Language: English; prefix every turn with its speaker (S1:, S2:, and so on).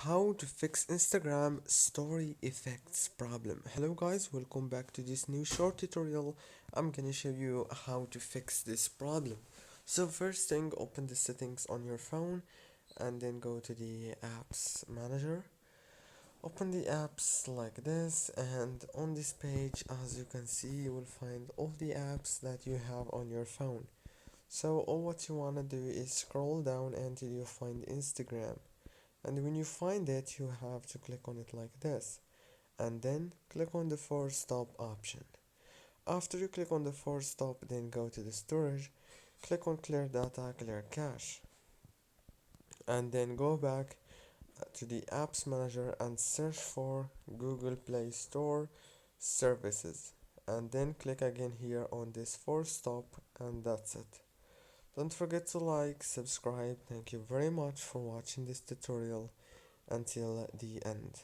S1: How to fix Instagram story effects problem. Hello guys, welcome back to this new short tutorial. I'm gonna show you how to fix this problem. So first thing, open the settings on your phone and then go to the apps manager. Open the apps like this, and on this page, as you can see, you will find all the apps that you have on your phone. So all what you wanna do is scroll down until you find Instagram, and when you find it you have to click on it like this and then click on the force stop option. After you click on the force stop, then go to the storage, click on clear data, clear cache, and then go back to the apps manager and search for Google Play Store services, and then click again here on this force stop, and that's it. Don't forget to like, subscribe. Thank you very much for watching this tutorial until the end.